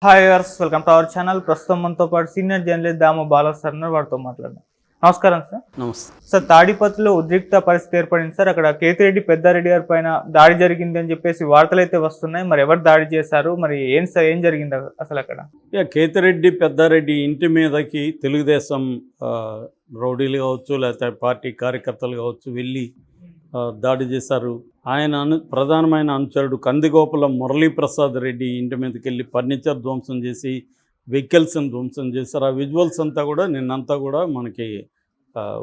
Hi viewers, welcome to our channel. ప్రస్తుతం మనతో పాటు సీనియర్ జర్నలిస్ట్ దాము బాలా సార్ ఉన్నారు. వారితో మాట్లాడదాం. నమస్కారం సార్. నమస్తే సార్, తాడిపత్రిలో ఉద్రిక్త పరిస్థితి ఏర్పడింది సార్. అక్కడ కేతిరెడ్డి పెద్దారెడ్డి గారి పైన దాడి జరిగింది అని చెప్పేసి వార్తలు అయితే వస్తున్నాయి. మరి ఎవరు దాడి చేశారు, మరి ఏం సార్ ఏం జరిగింది అసలు అక్కడ? కేతిరెడ్డి పెద్దారెడ్డి ఇంటి మీదకి తెలుగుదేశం రౌడీలు కావచ్చు, లేకపోతే పార్టీ కార్యకర్తలు కావచ్చు వెళ్ళి దాడి చేశారు. ఆయన ప్రధానమైన అనుచరుడు కందిగోపుల మురళీప్రసాద్ రెడ్డి ఇంటి మీదకి వెళ్ళి ఫర్నిచర్ ధ్వంసం చేసి వెహికల్స్ని ధ్వంసం చేశారు. ఆ విజువల్స్ అంతా కూడా నిన్నంతా కూడా మనకి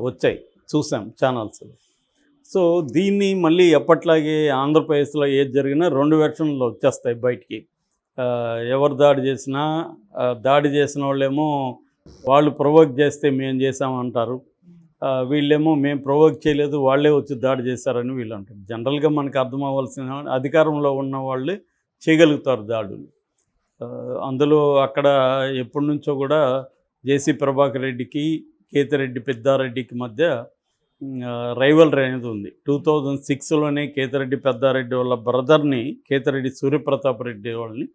వచ్చాయి, చూసాం ఛానల్స్. సో దీన్ని మళ్ళీ ఎప్పట్లాగే ఆంధ్రప్రదేశ్లో ఏది జరిగినా రెండు వెర్షన్లు వచ్చేస్తాయి బయటికి. ఎవరు దాడి చేసినా దాడి చేసిన వాళ్ళేమో వాళ్ళు ప్రొవోక్ చేస్తే మేము చేసామంటారు, వీళ్ళేమో మేము ప్రొవోక్ చేయలేదు వాళ్ళే వచ్చి దాడి చేశారని వీళ్ళు అంటారు. జనరల్గా మనకు అర్థం అవ్వాల్సిన అధికారంలో ఉన్న వాళ్ళే చేయగలుగుతారు దాడులు. అందులో అక్కడ ఎప్పటి నుంచో కూడా జేసీ ప్రభాకర్ రెడ్డికి కేతిరెడ్డి పెద్దారెడ్డికి మధ్య రైవల్రీ అనేది ఉంది. 2006లోనే కేతిరెడ్డి పెద్దారెడ్డి వాళ్ళ బ్రదర్ని కేతిరెడ్డి సూర్యప్రతాప్ రెడ్డి వాళ్ళని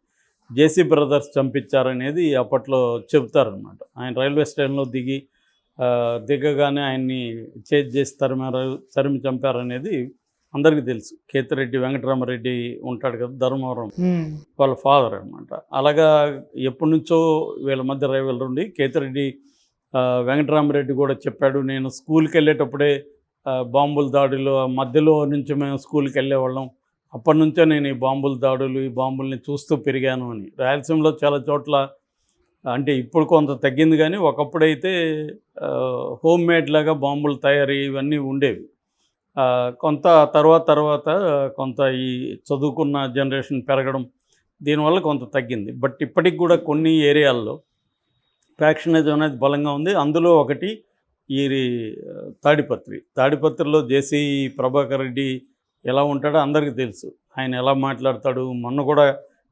జేసీ బ్రదర్స్ చంపించారనేది అప్పట్లో చెబుతారనమాట. ఆయన రైల్వే స్టేషన్లో దిగగానే ఆయన్ని చేసి తరిమి చంపారనేది అందరికీ తెలుసు. కేతిరెడ్డి వెంకటరామరెడ్డి ఉంటాడు కదా, ధర్మవరం వాళ్ళ ఫాదర్ అనమాట. అలాగా ఎప్పటి నుంచో వీళ్ళ మధ్య రైవల్ ఉండి కేతిరెడ్డి వెంకటరామరెడ్డి కూడా చెప్పాడు, నేను స్కూల్కి వెళ్ళేటప్పుడే బాంబుల దాడులు మధ్యలో నుంచి మేము స్కూల్కి వెళ్ళేవాళ్ళం, అప్పటి నుంచో నేను ఈ బాంబుల దాడులు ఈ బాంబుల్ని చూస్తూ పెరిగాను అని. రాయలసీమలో చాలా చోట్ల అంటే ఇప్పుడు కొంత తగ్గింది, కానీ ఒకప్పుడైతే హోమ్ మేడ్ లాగా బాంబులు తయారీ ఇవన్నీ ఉండేవి. కొంత తర్వాత కొంత ఈ చదువుకున్న జనరేషన్ పెరగడం దీనివల్ల కొంత తగ్గింది. బట్ ఇప్పటికి కూడా కొన్ని ఏరియాల్లో ఫ్యాక్షనిజం అనేది బలంగా ఉంది. అందులో ఒకటి ఈ తాడిపత్రిలో జేసీ ప్రభాకర్ రెడ్డి ఎలా ఉంటాడో అందరికీ తెలుసు. ఆయన ఎలా మాట్లాడతాడు. మొన్న కూడా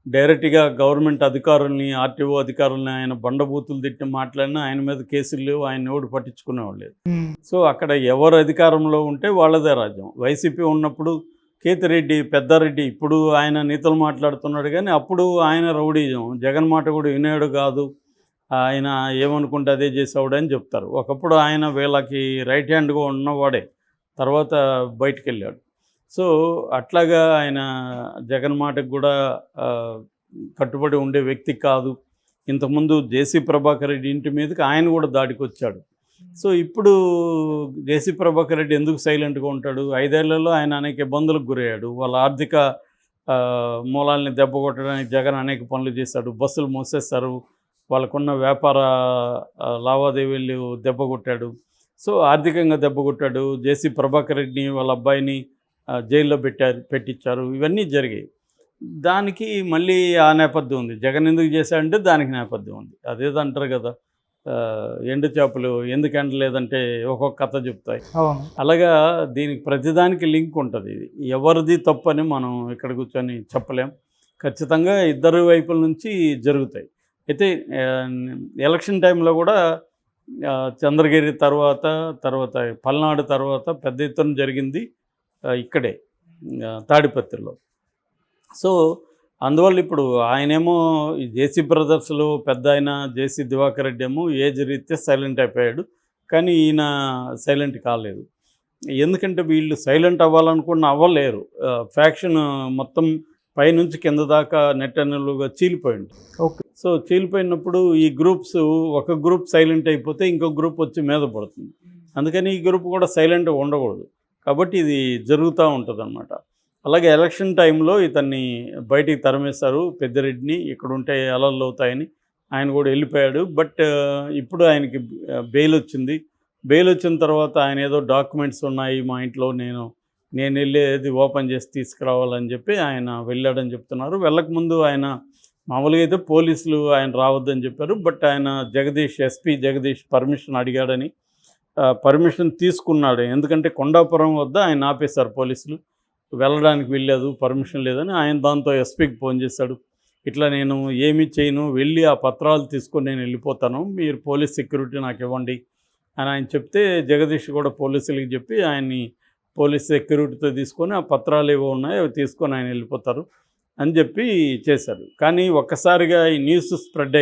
డైరెక్ట్గా గవర్నమెంట్ అధికారుల్ని, ఆర్టీఓ అధికారులని ఆయన బండబూతులు తిట్టి మాట్లాడినా ఆయన మీద కేసులు లేవు, ఆయన ఎవడు పట్టించుకునేవాళ్ళు లేదు. సో అక్కడ ఎవరు అధికారంలో ఉంటే వాళ్ళదే రాజ్యం. వైసీపీ ఉన్నప్పుడు కేతిరెడ్డి పెద్దారెడ్డి ఇప్పుడు ఆయన నీతులు మాట్లాడుతున్నాడు, కానీ అప్పుడు ఆయన రౌడీజం. జగన్ మాట కూడా వినేవాడు కాదు, ఆయన ఏమనుకుంటే అదే చేసేవాడు అని చెప్తారు. ఒకప్పుడు ఆయన వీళ్ళకి రైట్ హ్యాండ్గా ఉన్నవాడే, తర్వాత బయటికి వెళ్ళాడు. సో అట్లాగా ఆయన జగన్ మాటకు కూడా కట్టుబడి ఉండే వ్యక్తి కాదు. ఇంతకుముందు జేసీ ప్రభాకర్ రెడ్డి ఇంటి మీదకి ఆయన కూడా దాడికి వచ్చాడు. సో ఇప్పుడు జేసీ ప్రభాకర్ రెడ్డి ఎందుకు సైలెంట్గా ఉంటాడు? 5 ఏళ్లలో ఆయన అనేక ఇబ్బందులకు గురయ్యాడు. వాళ్ళ ఆర్థిక మూలాల్ని దెబ్బకొట్టడానికి జగన్ అనేక పనులు చేశాడు. బస్సులు మూసేస్తారు, వాళ్ళకున్న వ్యాపార లావాదేవీలు దెబ్బకొట్టాడు. సో ఆర్థికంగా దెబ్బకొట్టాడు. జేసీ ప్రభాకర్ రెడ్డిని వాళ్ళ అబ్బాయిని జైల్లో పెట్టించారు. ఇవన్నీ జరిగాయి. దానికి మళ్ళీ ఆ నేపథ్యం ఉంది. జగన్ ఎందుకు చేశాడంటే దానికి నేపథ్యం ఉంది. అదేదో అంటారు కదా, ఎండు చేపలు ఎందుకు ఎండలేదంటే ఒక్కొక్క కథ చెప్తాయి. అలాగా దీనికి ప్రతిదానికి లింక్ ఉంటుంది. ఇది ఎవరిది తప్పని మనం ఇక్కడ కూర్చొని చెప్పలేం. ఖచ్చితంగా ఇద్దరు వైపుల నుంచి జరుగుతాయి. అయితే ఎలక్షన్ టైంలో కూడా చంద్రగిరి తర్వాత పల్నాడు తర్వాత పెద్ద ఎత్తున జరిగింది ఇక్కడే తాడిపత్రిలో. సో అందువల్ల ఇప్పుడు ఆయనేమో ఈ జేసీ బ్రదర్స్లో పెద్ద ఆయన జేసీ దివాకర్ రెడ్డి ఏమో ఏజ్ రీత్యా సైలెంట్ అయిపోయాడు, కానీ ఈయన సైలెంట్ కాలేదు. ఎందుకంటే వీళ్ళు సైలెంట్ అవ్వాలనుకున్న అవ్వలేరు. ఫ్యాక్షన్ మొత్తం పైనుంచి కింద దాకా నెట్టనులుగా చీలిపోయింది. ఓకే. సో చీలిపోయినప్పుడు ఈ గ్రూప్స్, ఒక గ్రూప్ సైలెంట్ అయిపోతే ఇంకో గ్రూప్ వచ్చి మీద పడుతుంది. అందుకని ఈ గ్రూప్ కూడా సైలెంట్గా ఉండకూడదు. కాబట్టి ఇది జరుగుతూ ఉంటుంది అన్నమాట. అలాగే ఎలక్షన్ టైంలో ఇతన్ని బయటికి తరిమేశారు పెద్దిరెడ్డిని. ఇక్కడ ఉంటే అలలు అవుతాయని ఆయన కూడా వెళ్ళిపోయాడు. బట్ ఇప్పుడు ఆయనకి బెయిల్ వచ్చింది. బెయిల్ వచ్చిన తర్వాత ఆయన ఏదో డాక్యుమెంట్స్ ఉన్నాయి మా ఇంట్లో, నేను వెళ్ళేది ఓపెన్ చేసి తీసుకురావాలని చెప్పి ఆయన వెళ్ళాడని చెప్తున్నారు. వెళ్ళకముందు ఆయన మామూలుగా అయితే పోలీసులు ఆయన రావద్దని చెప్పారు. బట్ ఆయన ఎస్పీ జగదీష్ పర్మిషన్ అడిగాడని పర్మిషన్ తీసుకున్నాడు. ఎందుకంటే కొండాపురం వద్ద ఆయన ఆపేశారు పోలీసులు, వెళ్ళడానికి వెళ్ళలేదు, పర్మిషన్ లేదని. ఆయన దాంతో ఎస్పీకి ఫోన్ చేశాడు, ఇట్లా నేను ఏమీ చేయను, వెళ్ళి ఆ పత్రాలు తీసుకొని నేను వెళ్ళిపోతాను, మీరు పోలీస్ సెక్యూరిటీ నాకు ఇవ్వండి అని ఆయన చెప్తే జగదీష్ కూడా పోలీసులకి చెప్పి ఆయన్ని పోలీస్ సెక్యూరిటీతో తీసుకొని ఆ పత్రాలు ఏవో ఉన్నాయో అవి తీసుకొని ఆయన వెళ్ళిపోతారు. అని చెప్పి చేశారు. కానీ ఒక్కసారిగా ఈ న్యూస్ స్ప్రెడ్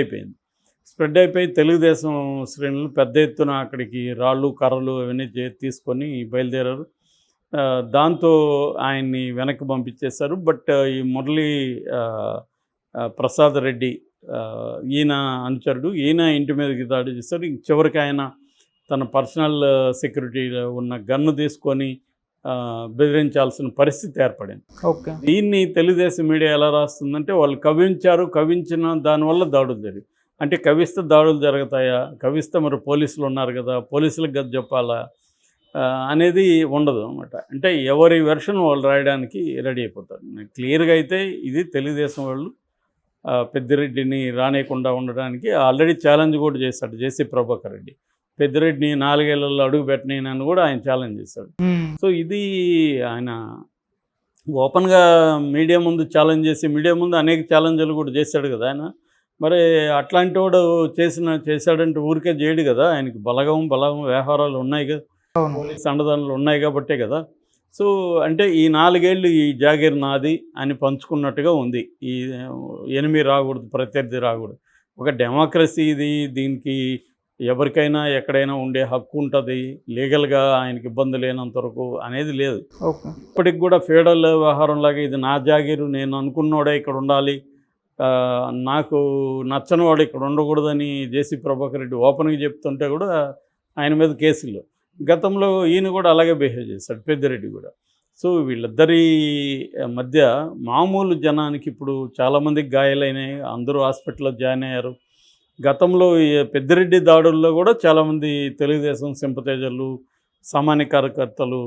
అయిపోయి తెలుగుదేశం శ్రేణులు పెద్ద ఎత్తున అక్కడికి రాళ్ళు కర్రలు అవన్నీ తీసుకొని బయలుదేరారు. దాంతో ఆయన్ని వెనక్కి పంపించేశారు. బట్ ఈ మురళీ ప్రసాద్ రెడ్డి ఈయన అనుచరుడు, ఈయన ఇంటి మీదకి దాడి చేశారు. చివరికి ఆయన తన పర్సనల్ సెక్యూరిటీలో ఉన్న గన్ను తీసుకొని బెదిరించాల్సిన పరిస్థితి ఏర్పడింది. ఓకే. దీన్ని తెలుగుదేశం మీడియా ఎలా రాస్తుందంటే వాళ్ళు కవించిన దానివల్ల దాడులు జరిగాయి. అంటే కవిస్తే దాడులు జరుగుతాయా, కవిస్తే మరి పోలీసులు ఉన్నారు కదా, పోలీసులకు గది చెప్పాలా అనేది ఉండదు అనమాట. అంటే ఎవరి వెర్షన్ వాళ్ళు రాయడానికి రెడీ అయిపోతారు. క్లియర్గా అయితే ఇది తెలుగుదేశం వాళ్ళు పెద్దిరెడ్డిని రానియకుండా ఉండడానికి ఆల్రెడీ ఛాలెంజ్ కూడా చేశాడు జేసీ ప్రభాకర్ రెడ్డి. పెద్దిరెడ్డిని 4 ఏళ్లలో అడుగు పెట్టనని కూడా ఆయన ఛాలెంజ్ చేశాడు. సో ఇది ఆయన ఓపెన్గా మీడియా ముందు ఛాలెంజ్ చేసి మీడియా ముందు అనేక ఛాలెంజ్లు కూడా చేశాడు కదా ఆయన. మరి అట్లాంటి వాడు చేశాడంటే ఊరికే చేయడు కదా, ఆయనకి బలగం వ్యవహారాలు ఉన్నాయి కదా, పోలీస్ అండదండలు ఉన్నాయి కాబట్టే కదా. సో అంటే ఈ 4 ఏళ్ళు ఈ జాగీర్ నాది అని పంచుకున్నట్టుగా ఉంది. ఈ ఎనిమి రాకూడదు, ప్రత్యర్థి రాకూడదు. ఒక డెమోక్రసీ ఇది, దీనికి ఎవరికైనా ఎక్కడైనా ఉండే హక్కు ఉంటుంది, లీగల్గా ఆయనకి ఇబ్బంది లేనంత వరకు అనేది లేదు. ఇప్పటికి కూడా ఫెడరల్ వ్యవహారంలాగా ఇది నా జాగీరు, నేను అనుకున్నవాడే ఇక్కడ ఉండాలి, నాకు నచ్చనివాడు ఇక్కడ ఉండకూడదని జేసీ ప్రభాకర్ రెడ్డి ఓపెన్గా చెప్తుంటే కూడా ఆయన మీద కేసులు. గతంలో ఈయన కూడా అలాగే బిహేవ్ చేశాడు, పెద్దిరెడ్డి కూడా. సో వీళ్ళిద్దరి మధ్య మామూలు జనానికి ఇప్పుడు చాలామందికి గాయాలైనాయి, అందరూ హాస్పిటల్లో జాయిన్ అయ్యారు. గతంలో పెద్దిరెడ్డి దాడుల్లో కూడా చాలామంది తెలుగుదేశం సింపతైజర్లు, సామాన్య కార్యకర్తలు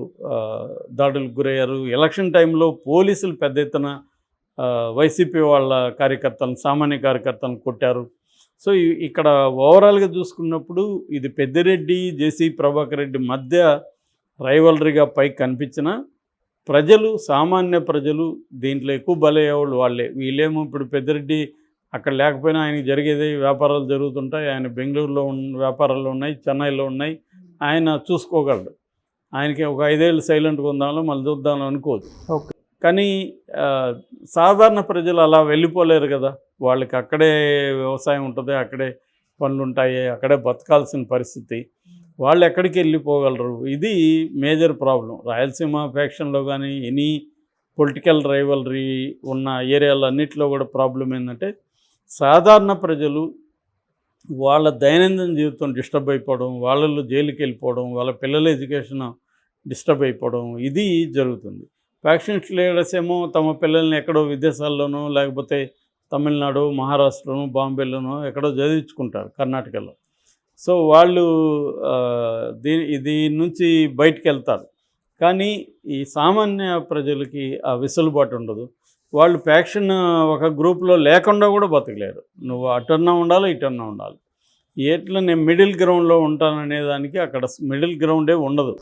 దాడులకు గురయ్యారు. ఎలక్షన్ టైంలో పోలీసులు పెద్ద ఎత్తున వైసీపీ వాళ్ళ కార్యకర్తలను, సామాన్య కార్యకర్తలను కొట్టారు. సో ఇక్కడ ఓవరాల్గా చూసుకున్నప్పుడు ఇది పెద్దిరెడ్డి జేసీ ప్రభాకర్ రెడ్డి మధ్య రైవలరీగా పైకి కనిపించిన సామాన్య ప్రజలు దీంట్లో ఎక్కువ బలయ్యేవాళ్ళు వాళ్ళే. వీళ్ళేమో ఇప్పుడు పెద్దిరెడ్డి అక్కడ లేకపోయినా ఆయనకి జరిగేది వ్యాపారాలు జరుగుతుంటాయి, ఆయన బెంగళూరులో వ్యాపారాలు ఉన్నాయి, చెన్నైలో ఉన్నాయి, ఆయన చూసుకోగలడు. ఆయనకి ఒక 5 ఏళ్ళు సైలెంట్గా ఉందాలో మళ్ళీ చూద్దామని అనుకోవచ్చు. ఓకే. కానీ సాధారణ ప్రజలు అలా వెళ్ళిపోలేరు కదా, వాళ్ళకి అక్కడే వ్యవసాయం ఉంటుంది, అక్కడే పనులు ఉంటాయి, అక్కడే బతకాల్సిన పరిస్థితి. వాళ్ళు ఎక్కడికి వెళ్ళిపోగలరు? ఇది మేజర్ ప్రాబ్లం. రాయలసీమ ఫ్యాక్షన్లో కానీ ఎనీ పొలిటికల్ రైవలరీ ఉన్న ఏరియాలో అన్నింటిలో కూడా ప్రాబ్లం ఏంటంటే సాధారణ ప్రజలు వాళ్ళ దైనందిన జీవితం డిస్టర్బ్ అయిపోవడం, వాళ్ళల్లో జైలుకి వెళ్ళిపోవడం, వాళ్ళ పిల్లల ఎడ్యుకేషన్ డిస్టర్బ్ అయిపోవడం ఇది జరుగుతుంది. ఫ్యాక్షనిస్ట్ లీడర్స్ ఏమో తమ పిల్లల్ని ఎక్కడో విదేశాల్లోనో లేకపోతే తమిళనాడు, మహారాష్ట్రలోనో, బాంబేలోనో ఎక్కడో చదివించుకుంటారు, కర్ణాటకలో. సో వాళ్ళు దీని నుంచి బయటికి వెళ్తారు. కానీ ఈ సామాన్య ప్రజలకి ఆ వెసులుబాటు ఉండదు. వాళ్ళు ఫ్యాక్షన్ ఒక గ్రూప్లో లేకుండా కూడా బతకలేరు. నువ్వు అటన్నా ఉండాలి, ఇటన్నా ఉండాలి. ఎట్లా నేను మిడిల్ గ్రౌండ్లో ఉంటాననే దానికి అక్కడ మిడిల్ గ్రౌండే ఉండదు.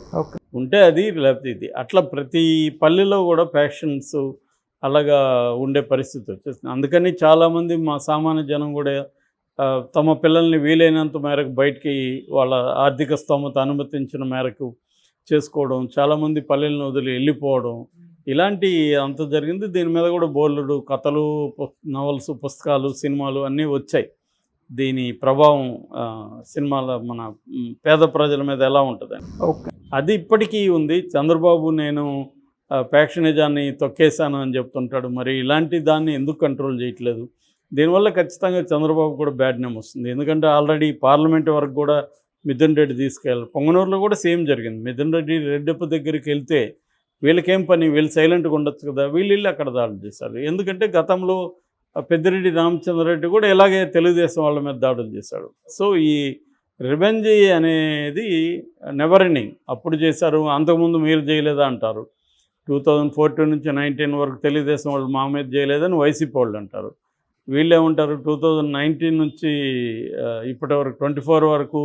ఉంటే అది లేకపోతే ఇది. అట్లా ప్రతి పల్లెలో కూడా ఫ్యాక్షన్స్ అలాగా ఉండే పరిస్థితి వచ్చేస్తుంది. అందుకని చాలామంది మా సామాన్య జనం కూడా తమ పిల్లల్ని వీలైనంత మేరకు బయటికి వాళ్ళ ఆర్థిక స్తోమత అనుమతించిన మేరకు చేసుకోవడం, చాలామంది పల్లెలను వదిలి వెళ్ళిపోవడం, ఇలాంటి అంత జరిగింది. దీని మీద కూడా బోర్డులు కథలు, నవల్స్, పుస్తకాలు, సినిమాలు అన్నీ వచ్చాయి. దీని ప్రభావం సినిమాల మన పేద ప్రజల మీద ఎలా ఉంటుందని అది ఇప్పటికీ ఉంది. చంద్రబాబు నేను ఫ్యాక్షనిజాన్ని తొక్కేశాను అని చెప్తుంటాడు. మరి ఇలాంటి దాన్ని ఎందుకు కంట్రోల్ చేయట్లేదు? దీనివల్ల ఖచ్చితంగా చంద్రబాబు కూడా బ్యాడ్ నేమ్ వస్తుంది. ఎందుకంటే ఆల్రెడీ పార్లమెంట్ వరకు కూడా మిథున్ రెడ్డి తీసుకెళ్ళారు. పొంగనూరులో కూడా సేమ్ జరిగింది. మిథున్ రెడ్డి రెడ్డప్ప దగ్గరికి వెళ్తే వీళ్ళకేం పని, వీళ్ళు సైలెంట్గా ఉండొచ్చు కదా, వీళ్ళు అక్కడ దాడులు చేశారు. ఎందుకంటే గతంలో పెద్దిరెడ్డి రామచంద్రరెడ్డి కూడా ఇలాగే తెలుగుదేశం వాళ్ళ మీద దాడులు చేశాడు. సో ఈ రివెంజ్ అనేది నెవర్ ఎండింగ్. అప్పుడు చేశారు, అంతకుముందు మీరు చేయలేదా అంటారు. 2014 నుంచి 19 వరకు తెలుగుదేశం వాళ్ళు మా మీద చేయలేదని వైసీపీ వాళ్ళు అంటారు. వీళ్ళేమంటారు 2019 నుంచి ఇప్పటి వరకు 24 వరకు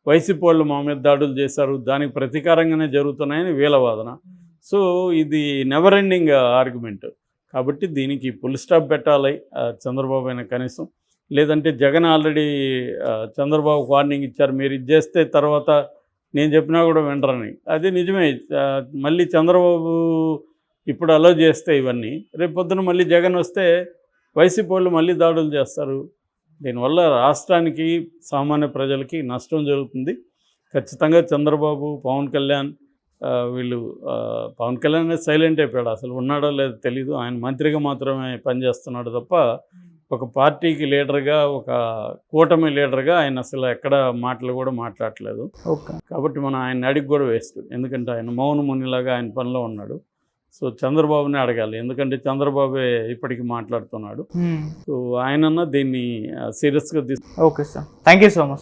వైసీపీ వాళ్ళు మా మీద దాడులు చేశారు, దానికి ప్రతీకారంగానే జరుగుతున్నాయని వీళ్ళ వాదన. సో ఇది నెవర్ ఎండింగ్ ఆర్గ్యుమెంట్. కాబట్టి దీనికి ఫుల్ స్టాప్ పెట్టాలి చంద్రబాబు అయినా కనీసం. లేదంటే జగన్ ఆల్రెడీ చంద్రబాబుకు వార్నింగ్ ఇచ్చారు, మీరు ఇది చేస్తే తర్వాత నేను చెప్పినా కూడా వినరని. అది నిజమే. మళ్ళీ చంద్రబాబు ఇప్పుడు అలో చేస్తే ఇవన్నీ రేపు పొద్దున మళ్ళీ జగన్ వస్తే వైసీపీ వాళ్ళు మళ్ళీ దాడులు చేస్తారు. దీనివల్ల రాష్ట్రానికి సామాన్య ప్రజలకి నష్టం జరుగుతుంది. ఖచ్చితంగా చంద్రబాబు, పవన్ కళ్యాణ్ వీళ్ళు పవన్ కళ్యాణ్ అనేది సైలెంట్ అయిపోయాడు. అసలు ఉన్నాడో లేదో తెలీదు. ఆయన మంత్రిగా మాత్రమే పనిచేస్తున్నాడు తప్ప ఒక పార్టీకి లీడర్గా, ఒక కూటమి లీడర్గా ఆయన అసలు ఎక్కడ మాటలు కూడా మాట్లాడట్లేదు. ఓకే. కాబట్టి మనం ఆయన అడిగి కూడా వేస్ట్. ఎందుకంటే ఆయన మౌన మునిలాగా ఆయన పనిలో ఉన్నాడు. సో చంద్రబాబుని అడగాలి, ఎందుకంటే చంద్రబాబే ఇప్పటికీ మాట్లాడుతున్నాడు. సో ఆయనన్నా దీన్ని సీరియస్గా okay sir, thank you so much.